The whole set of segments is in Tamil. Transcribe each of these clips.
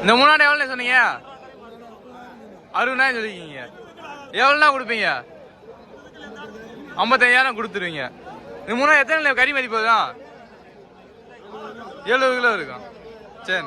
இந்த மூணாடு எவ்வளோ சொன்னீங்க? 60,000 சொல்லிருக்கீங்க. எவ்வளோனா கொடுப்பீங்க? 55,000 கொடுத்துருவீங்க. இந்த மூணாடு எத்தனை கறி மதிப்பு தான்? 70 கிலோ இருக்கும். சரி.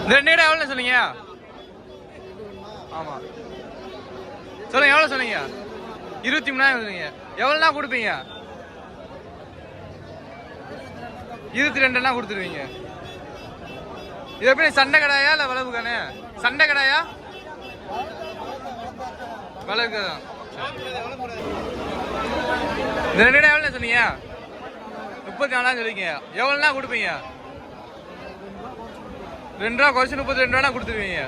இந்த 2 கடை எவ்வளோ சொன்னீங்க? ஆமா சொல்லுங்க, எவ்வளோ சொன்னீங்க? 23,000 சொன்னீங்க. எவ்வளோனா கொடுப்பீங்க? 22,000 கொடுத்துருவீங்க. இது எப்படி சண்டை கடாயா இல்லை வளவு கானே? சண்டை கடாயா வளவு தான். இந்த 2 கடை எவ்வளோ சொன்னீங்க? 34,000 சொல்லிங்க. எவ்வளோனா கொடுப்பீங்க? 2 ரூபா குறைச்சு 32,000 கொடுத்துருவீங்க.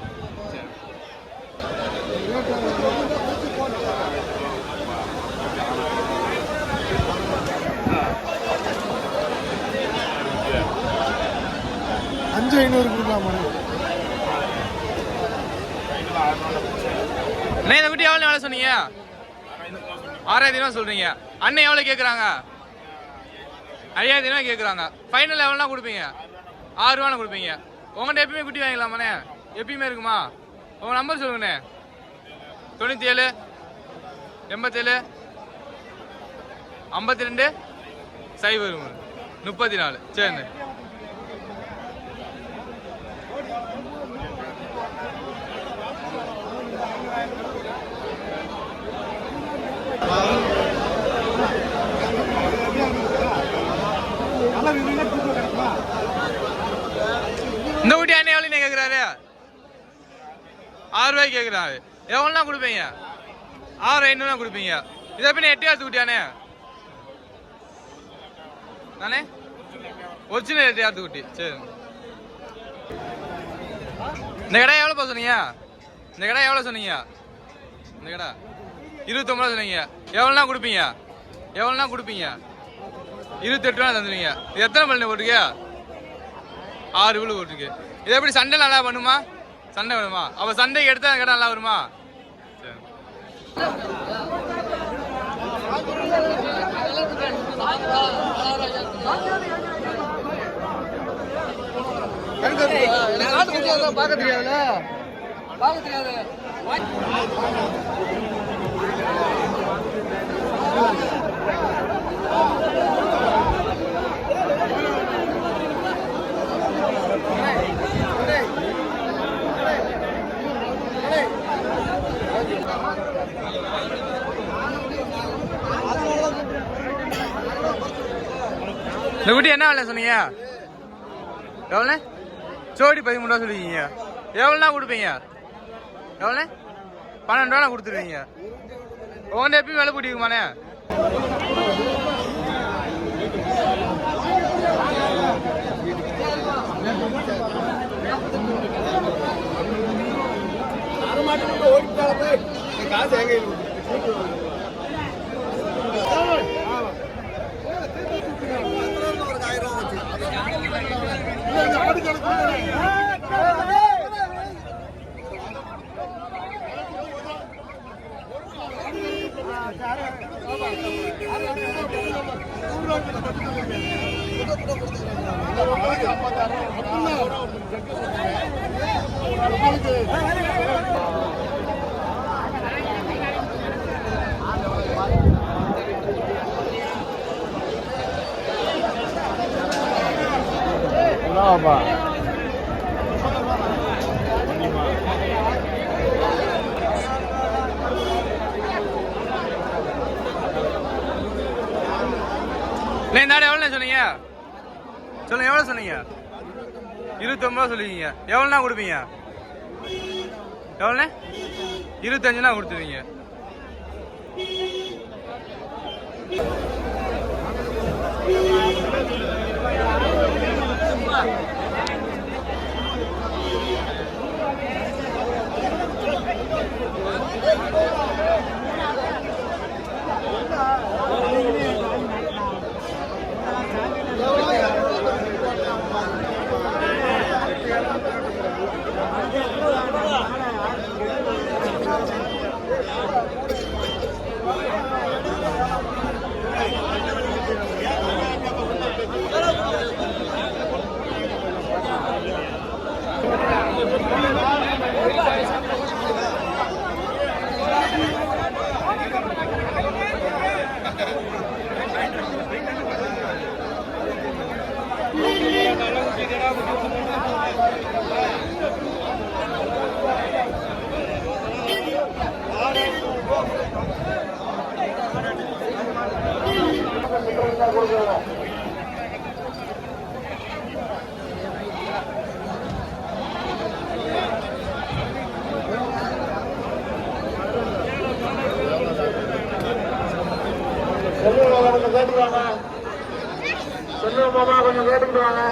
அஞ்சு 500 கொடுக்கலாமா? இந்த குட்டி எவ்வளோ சொன்னீங்க? 6,000 சொல்றீங்க. அண்ணன் எவ்வளோ கேட்குறாங்க? 5,000 கேட்குறாங்க. ஃபைனல் எவ்வளோனா கொடுப்பீங்க? 6 ரூபான்னு கொடுப்பீங்க. உங்கள்கிட்ட எப்பயுமே குட்டி வாங்கிக்கலாமாண்ணே? எப்பயுமே இருக்குமா? உங்கள் நம்பர் சொல்லுங்கண்ணே. 97 87 52 0 34. சரிண்ணே. இந்த குட்டி அண்ணன் எவ்வளோ கேட்குறாரு? 6 ரூபாய்க்கு கேட்குறாரு. எவ்வளோனா கொடுப்பீங்க? 6,500 கொடுப்பீங்க. இதை எப்படி 8,000 குட்டியானே நானே? ஒரிஜினல் 8,000 குட்டி. சரி. இந்த கடை எவ்வளோ சொன்னீங்க? இந்த கடை எவ்வளோ சொன்னீங்க? இந்த கடை 29 சொன்னீங்க. எவ்வளோனா கொடுப்பீங்க? எவ்வளோனா கொடுப்பீங்க? 28 தந்துடுவீங்க. இது எத்தனை பல்லு போட்டுருக்கியா? 6 விழு போட்டுருக்கு. இது எப்படி சண்டை நல்லா பண்ணுமா? சண்டை வருமா? அப்போ சண்டைக்கு எடுத்தா கடை நல்லா வருமா? பார்க்க தெரியாதுல்ல? பார்க்க தெரியாது. இந்த குட்டி என்ன வேலை சொன்னீங்க? எவ்வளோ? ஜோடி 13 ரூபா சொல்லிருக்கீங்க. எவ்வளோனா கொடுப்பீங்க? எவ்வளோ? 12 ரூபா கொடுத்துருவீங்க. உங்கள்கிட்ட எப்பயும் வேலை போட்டிருக்குமாண்ணே? எவ்வளோ சொன்னீங்க? சொல்லுங்க, எவ்வளோ சொன்னீங்க? 29 ரூபா சொல்லிருக்கீங்க. எவ்வளோனா கொடுப்பீங்க? எவ்வளோ? 25 கொடுத்துருவீங்க. கொஞ்சம் கேட்டுக்குவாங்க. செல்வம் மாமா கொஞ்சம் கேட்டுக்குவாங்க.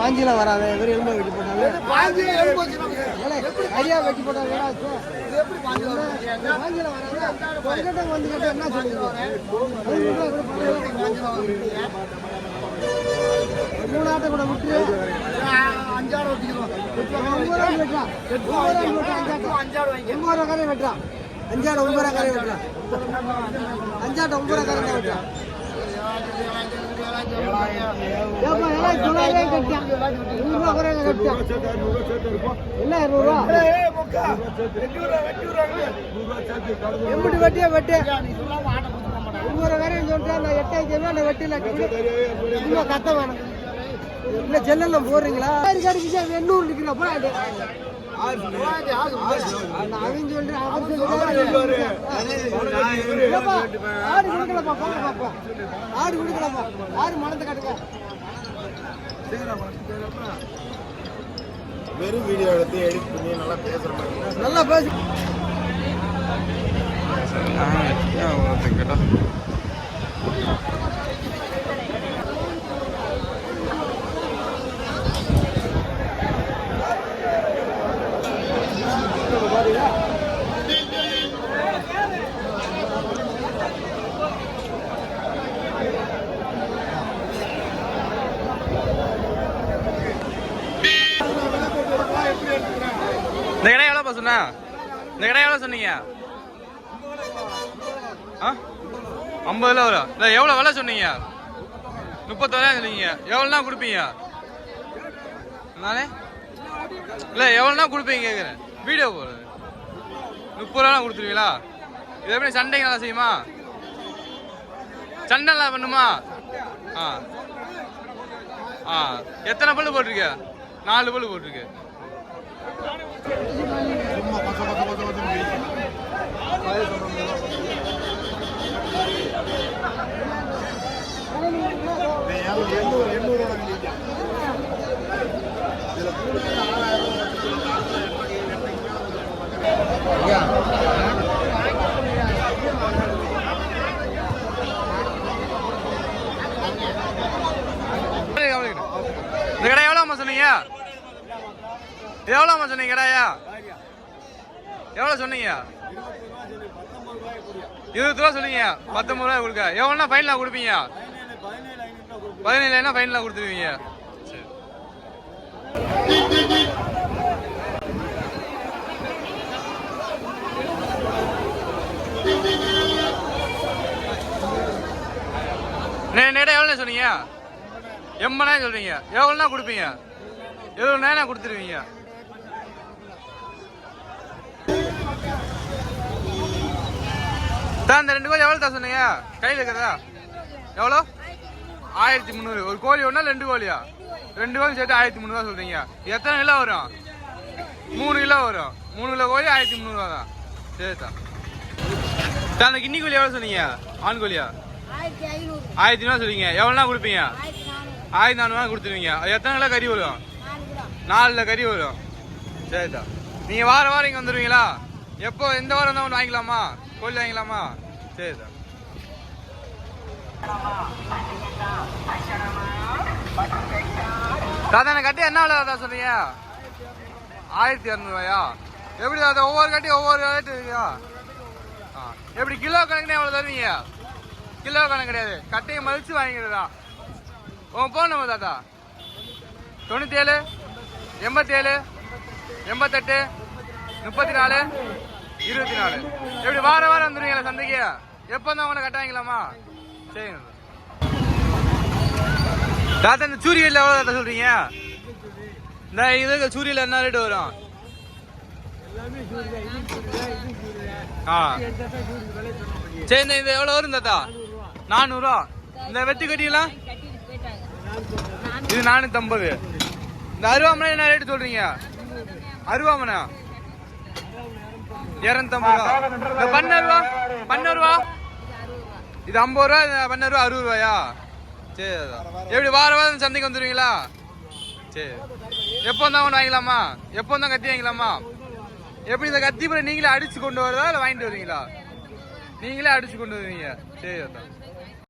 பாஞ்சில வராது வெறும் எலும்பை வெட்டி போட்டாங்க. ஐயா வெட்டி போட்டாங்க. பாஞ்சில வராது வந்து கேட்டா என்ன சொல்லுவீங்க? மூணு ஆட்டை கூட விட்டு 5 ஆடு வெட்டிக்கிறோம். 9 ரூபா வெட்டுறான். 9 ரூபா வெட்டுறான். 5 ஆடு 9 ரூபா கரை வெட்டுறான். 5 ஆடு 9 ரூபா கரை வெட்டுறான். 5 ஆடு 9 ரூபா கரை தான் வெட்டுறான். வெட்டியா வெட்டி ஒவ்வொரு வேறையும் சொல்லிட்டு 8,000 வெட்டில கத்த வேணும். இல்ல செல்லாம் போடுறீங்களா? 800 இருக்கிறப்ப அவங்க சொல்றேன். ஆடு கொடுக்கலப்பா. பாப்பா ஆடு கொடுக்கலப்பா. ஆடு மனத்தை கட்டுங்க. வெறும் வீடியோ எடுத்து எடிட் பண்ணி நல்லா பேசுற மாதிரி நல்லா பேசு. இந்த கடை எவ்வளோ சொன்னா? இந்த கடை எவ்வளோ சொன்னீங்க? 50 வரும். இல்லை எவ்வளோ விலை சொன்னீங்க? 31 சொன்னீங்க. எவ்வளோனா கொடுப்பீங்க? நானே இல்லை எவ்வளோனா கொடுப்பீங்க கேட்குறேன். வீடியோ போடு. 30 ரூபா கொடுத்துருவீங்களா? இது எப்படி சண்டைக்கு நல்லா செய்யுமா? சண்டை நல்லா பண்ணுமா? எத்தனை பல்லு போட்டிருக்க? 4 பல்லு போட்டிருக்கு. இந்த கடை எவ்வளோ சொன்னீங்க? எவ்வளோ சொன்னீங்க கடாயா? எவ்வளோ சொன்னீங்க? 20 ரூபா சொன்னீங்க. 19 ரூபாய் கொடுக்க. எவ்வளோனா ஃபைனலாக கொடுப்பீங்க? 17 ஃபைனலாக கொடுத்துருவீங்க. சரி. நேரம் எவ்வளோ சொன்னீங்க? 80 சொல்றீங்க. எவ்வளோனா கொடுப்பீங்க? 70 கொடுத்துருவீங்க. அந்த 2 கோழி எவ்வளோ தான் சொன்னீங்க? கையில் இருக்கிறதா எவ்வளோ? 1300. ஒரு கோழி ஒன்றா 2 கோழியா? 2 கோழி சேர்த்து 1300 சொல்றீங்க. எத்தனை கிலோ வரும்? 3 கிலோ வரும். 3 கிலோ கோழி 1300 தான். சரி தான். அந்த கிண்ணி கோழி எவ்வளோ சொன்னீங்க? ஆண் கோழியா? 1500 சொல்றீங்க. எவ்வளோனா கொடுப்பீங்க? 1400 கொடுத்துருவீங்க. எத்தனை கிலோ கறி வரும்? 4 கறி வரும். சரி தான். நீங்கள் வாரம் இங்கே வந்துடுவீங்களா? எப்போ எந்த வாரம் தான் ஒன்று வாங்கிக்கலாமா? கோழி வாங்கிக்கலாமா? சரி தான். தாத்தா எனக்கு கட்டி என்ன விலை தான் சொன்னீங்க? 1200 எப்படி தாத்தா? ஒவ்வொரு கட்டி ஒவ்வொரு ரேட்டு இருக்கியா? எப்படி கிலோ கணக்குன்னு எவ்வளோ தருவீங்க? கிலோ கணக்கு கிடையாது, கட்டையை மதிச்சு வாங்கிக்கிறதா. உன் போன் நம்பர் தாத்தா 97 87 88 34 24. எப்படி வாரம் வந்துருவீங்களா சந்தைக்கு? எப்போ தான் உங்களை கட்டாங்களாமா? சரிங்க தாத்தா. இந்த சூரியல எவ்வளோ தாத்தா சொல்றீங்க? இந்த இது சூரியல என்ன ரேட்டு வரும்? சரி, இந்த இது எவ்வளோ வரும் தாத்தா? 400 ரூபா. இந்த வெட்டி கட்டிலாம் இது 450. இந்த அருவாமனை என்ன ரேட்டு சொல்றீங்க? அருவாமனா 250 ரூபா. இந்த பண்ணருவா இது 50 ரூபா. இந்த பண்ணருவா 60 ரூபாயா? சரி தாத்தா. எப்படி வாரம் சந்தைக்கு வந்துடுவீங்களா? சரி. எப்போ தான் ஒன்று வாங்கிக்கலாமா? எப்போ தான் கத்தி வாங்கிக்கலாமா? எப்படி இந்த கத்தி நீங்களே அடிச்சு கொண்டு வரதா இல்லை வாங்கிட்டு வருவீங்களா? நீங்களே அடிச்சு கொண்டு வருவீங்க. சரி தாத்தா.